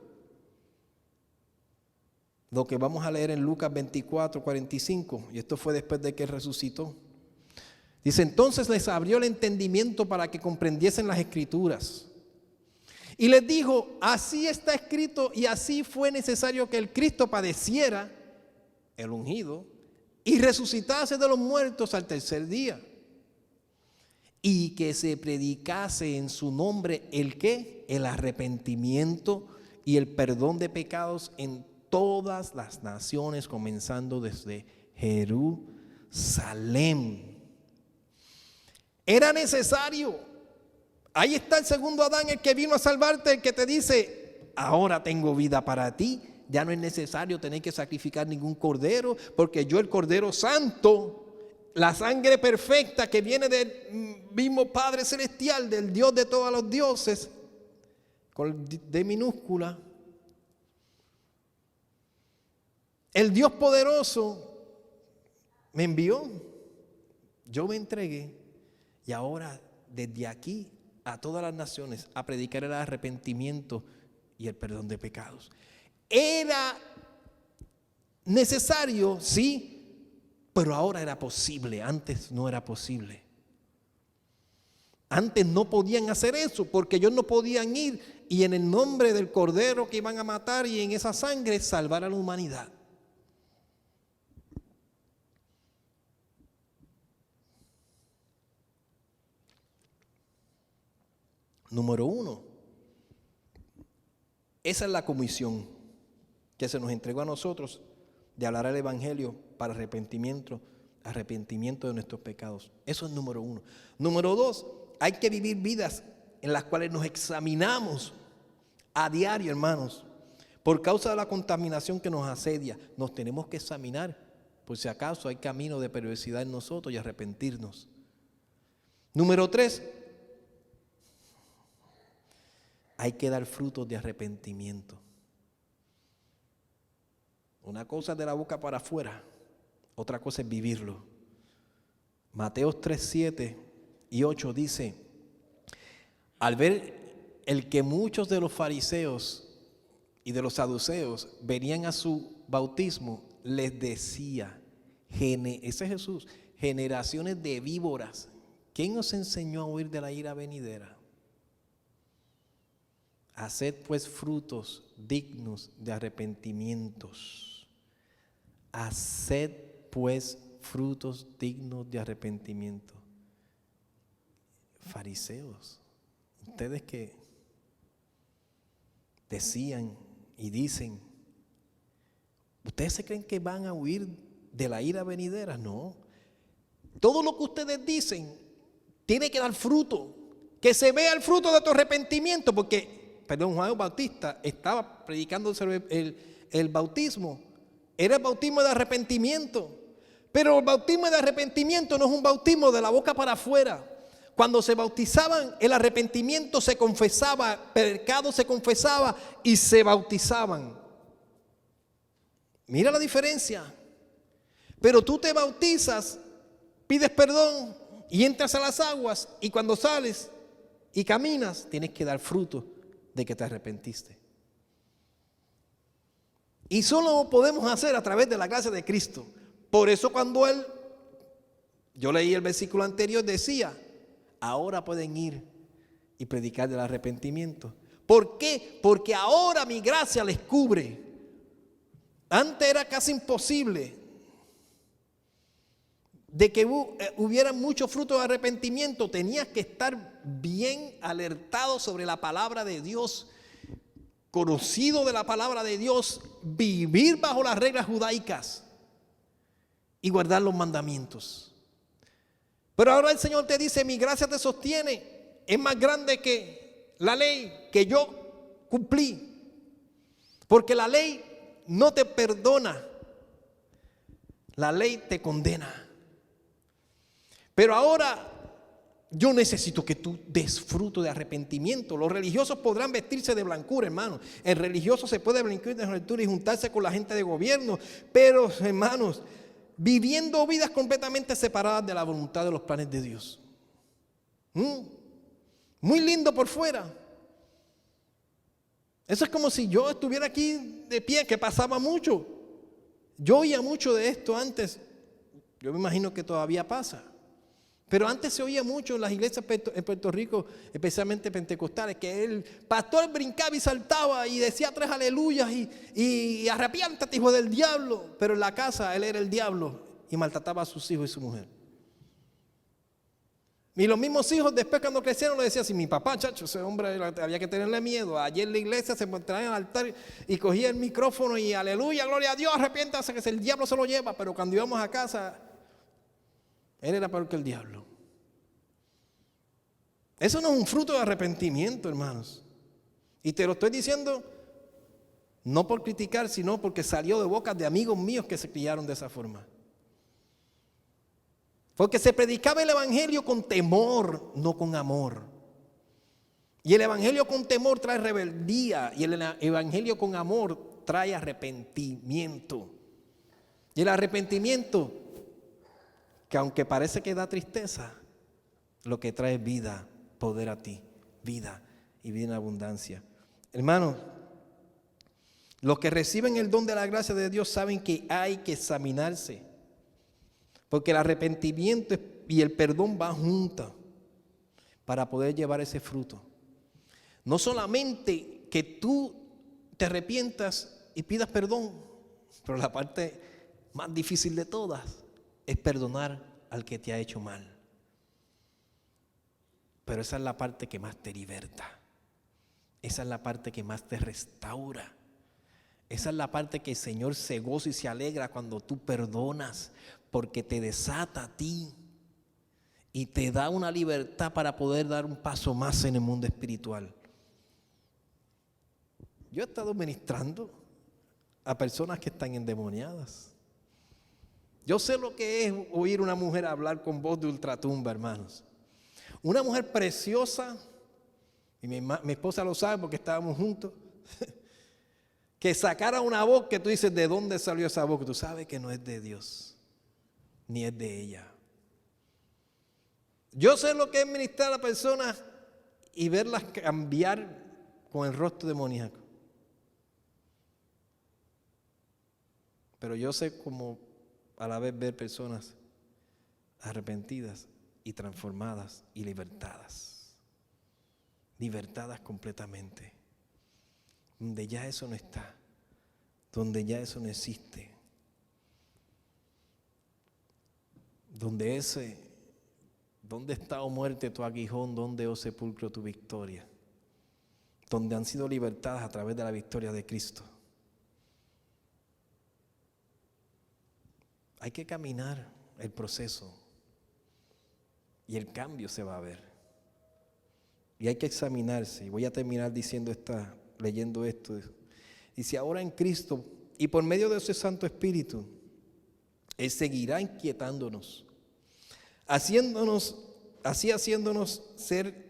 lo que vamos a leer en Lucas 24, 45, y esto fue después de que él resucitó. Dice: entonces les abrió el entendimiento para que comprendiesen las escrituras. Y les dijo: así está escrito y así fue necesario que el Cristo padeciera, el ungido, y resucitase de los muertos al tercer día. Y que se predicase en su nombre el ¿qué? El arrepentimiento y el perdón de pecados en todas las naciones, comenzando desde Jerusalén. Era necesario. Ahí está el segundo Adán, el que vino a salvarte, el que te dice: ahora tengo vida para ti. Ya no es necesario tener que sacrificar ningún cordero, porque yo, el Cordero Santo, la sangre perfecta que viene del mismo Padre Celestial, del Dios de todos los dioses, con D minúscula, el Dios poderoso me envió, yo me entregué, y ahora desde aquí a todas las naciones a predicar el arrepentimiento y el perdón de pecados. Era necesario, sí, pero ahora era posible. Antes no era posible. Antes no podían hacer eso porque ellos no podían ir y en el nombre del cordero que iban a matar y en esa sangre salvar a la humanidad. Número 1, esa es la comisión que se nos entregó a nosotros de hablar el evangelio para arrepentimiento de nuestros pecados. Eso es número 1. Número 2, hay que vivir vidas en las cuales nos examinamos a diario, hermanos. Por causa de la contaminación que nos asedia, nos tenemos que examinar por si acaso hay camino de perversidad en nosotros y arrepentirnos. Número 3, hay que dar frutos de arrepentimiento. Una cosa es de la boca para afuera, otra cosa es vivirlo. Mateo 3, 7 y 8 dice: al ver el que muchos de los fariseos y de los saduceos venían a su bautismo, les decía, ese es Jesús, generaciones de víboras, ¿quién os enseñó a huir de la ira venidera? Haced pues frutos dignos de arrepentimientos. Haced pues frutos dignos de arrepentimiento. Fariseos, ustedes que decían y dicen, ¿ustedes se creen que van a huir de la ira venidera? No. Todo lo que ustedes dicen tiene que dar fruto. Que se vea el fruto de tu arrepentimiento, porque Juan Bautista estaba predicando el bautismo era el bautismo de arrepentimiento. Pero el bautismo de arrepentimiento no es un bautismo de la boca para afuera. Cuando se bautizaban, el arrepentimiento se confesaba, el pecado se confesaba y se bautizaban. Mira la diferencia. Pero tú te bautizas, pides perdón y entras a las aguas, y cuando sales y caminas, tienes que dar fruto de que te arrepentiste. Y solo lo podemos hacer a través de la gracia de Cristo. Por eso cuando yo leí el versículo anterior, decía, ahora pueden ir y predicar del arrepentimiento. ¿Por qué? Porque ahora mi gracia les cubre. Antes era casi imposible de que hubiera mucho fruto de arrepentimiento. Tenías que estar bien alertado sobre la palabra de Dios, conocido de la palabra de Dios, vivir bajo las reglas judaicas y guardar los mandamientos. Pero ahora el Señor te dice, mi gracia te sostiene, es más grande que la ley que yo cumplí. Porque la ley no te perdona, la ley te condena. Pero ahora yo necesito que tú des fruto de arrepentimiento. Los religiosos podrán vestirse de blancura, hermanos. El religioso se puede vestir de blancura y juntarse con la gente de gobierno. Pero, hermanos, viviendo vidas completamente separadas de la voluntad de los planes de Dios. Muy lindo por fuera. Eso es como si yo estuviera aquí de pie, que pasaba mucho. Yo oía mucho de esto antes. Yo me imagino que todavía pasa. Pero antes se oía mucho en las iglesias en Puerto Rico, especialmente pentecostales, que el pastor brincaba y saltaba y decía 3 aleluyas y arrepiéntate, hijo del diablo. Pero en la casa él era el diablo y maltrataba a sus hijos y su mujer. Y los mismos hijos después cuando crecieron le decían así, mi papá, chacho, ese hombre había que tenerle miedo. Ayer en la iglesia se encontraba en el altar y cogía el micrófono y aleluya, gloria a Dios, arrepiéntase que el diablo se lo lleva. Pero cuando íbamos a casa, él era peor que el diablo. Eso no es un fruto de arrepentimiento, hermanos. Y te lo estoy diciendo no por criticar, sino porque salió de bocas de amigos míos que se criaron de esa forma. Porque se predicaba el evangelio con temor, no con amor. Y el evangelio con temor trae rebeldía, y el evangelio con amor trae arrepentimiento. Y el arrepentimiento, que aunque parece que da tristeza, lo que trae es vida, poder a ti, vida y vida en abundancia. Hermanos, los que reciben el don de la gracia de Dios saben que hay que examinarse, porque el arrepentimiento y el perdón van juntos para poder llevar ese fruto. No solamente que tú te arrepientas y pidas perdón, pero la parte más difícil de todas es perdonar al que te ha hecho mal. Pero esa es la parte que más te liberta. Esa es la parte que más te restaura. Esa es la parte que el Señor se goza y se alegra cuando tú perdonas, porque te desata a ti y te da una libertad para poder dar un paso más en el mundo espiritual. Yo he estado ministrando a personas que están endemoniadas. Yo sé lo que es oír una mujer hablar con voz de ultratumba, hermanos. Una mujer preciosa, y mi esposa lo sabe porque estábamos juntos, que sacara una voz que tú dices, ¿de dónde salió esa voz? Que tú sabes que no es de Dios, ni es de ella. Yo sé lo que es ministrar a personas y verlas cambiar con el rostro demoníaco. Pero yo sé cómo a la vez ver personas arrepentidas y transformadas y libertadas. Libertadas completamente. Donde ya eso no está. Donde ya eso no existe. Donde está, oh muerte, tu aguijón? Donde, oh sepulcro, tu victoria? Donde han sido libertadas a través de la victoria de Cristo. Hay que caminar el proceso y el cambio se va a ver. Y hay que examinarse. Y voy a terminar leyendo esto. Y si ahora en Cristo Y por medio de ese Santo Espíritu, Él seguirá inquietándonos, haciéndonos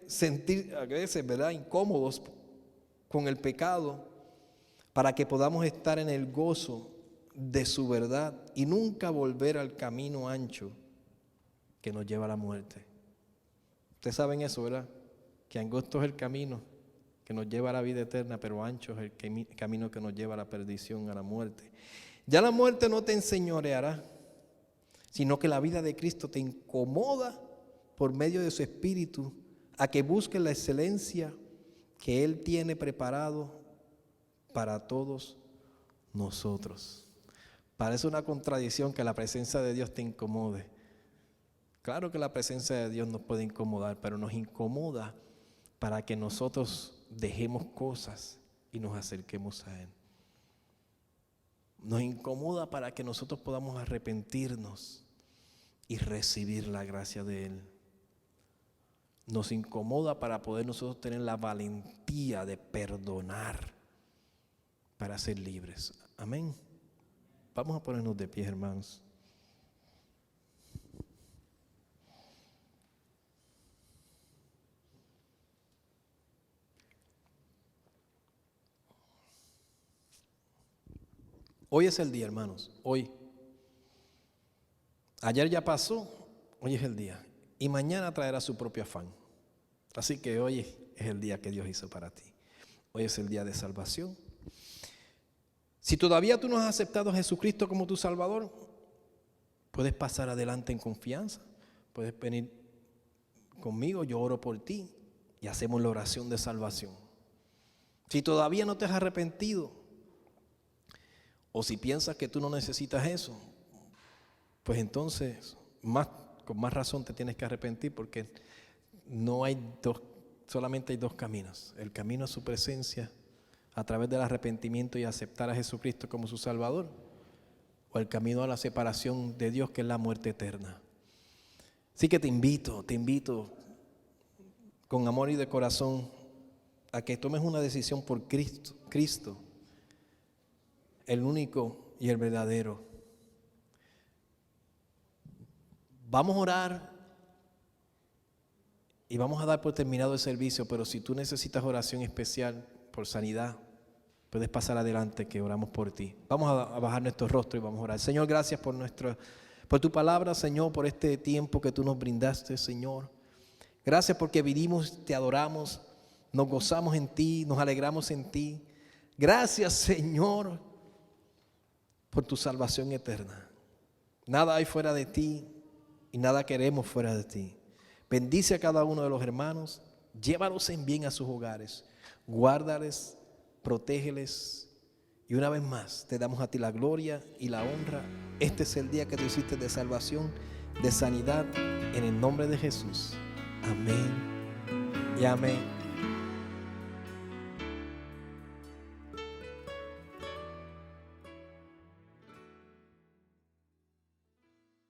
sentir a veces, ¿verdad?, incómodos con el pecado, para que podamos estar en el gozo de su verdad y nunca volver al camino ancho que nos lleva a la muerte. Ustedes saben eso, ¿verdad? Que angosto es el camino que nos lleva a la vida eterna, pero ancho es el camino que nos lleva a la perdición, a la muerte. Ya la muerte no te enseñoreará, sino que la vida de Cristo te incomoda por medio de su Espíritu a que busques la excelencia que Él tiene preparado para todos nosotros. Parece una contradicción que la presencia de Dios te incomode. Claro que la presencia de Dios nos puede incomodar, pero nos incomoda para que nosotros dejemos cosas y nos acerquemos a Él. Nos incomoda para que nosotros podamos arrepentirnos y recibir la gracia de Él. Nos incomoda para poder nosotros tener la valentía de perdonar para ser libres. Amén. Vamos a ponernos de pie, hermanos. Hoy es el día, hermanos. Hoy. Ayer ya pasó, hoy es el día. Y mañana traerá su propio afán. Así que hoy es el día que Dios hizo para ti. Hoy es el día de salvación. Si todavía tú no has aceptado a Jesucristo como tu Salvador, puedes pasar adelante en confianza. Puedes venir conmigo, yo oro por ti y hacemos la oración de salvación. Si todavía no te has arrepentido, o si piensas que tú no necesitas eso, pues entonces con más razón te tienes que arrepentir, porque solamente hay dos caminos. El camino a su presencia a través del arrepentimiento y aceptar a Jesucristo como su Salvador, o el camino a la separación de Dios, que es la muerte eterna. Así que te invito con amor y de corazón a que tomes una decisión por Cristo, el único y el verdadero. Vamos a orar y vamos a dar por terminado el servicio, pero si tú necesitas oración especial por sanidad, puedes pasar adelante, que oramos por ti. Vamos a bajar nuestro rostro y vamos a orar. Señor, gracias por tu palabra, Señor, por este tiempo que tú nos brindaste, Señor. Gracias porque vinimos, te adoramos, nos gozamos en ti, nos alegramos en ti. Gracias, Señor, por tu salvación eterna. Nada hay fuera de ti y nada queremos fuera de ti. Bendice a cada uno de los hermanos, llévalos en bien a sus hogares, guárdales, protégeles, y una vez más te damos a ti la gloria y la honra. Este es el día que tú hiciste de salvación, de sanidad, en el nombre de Jesús. Amén y amén.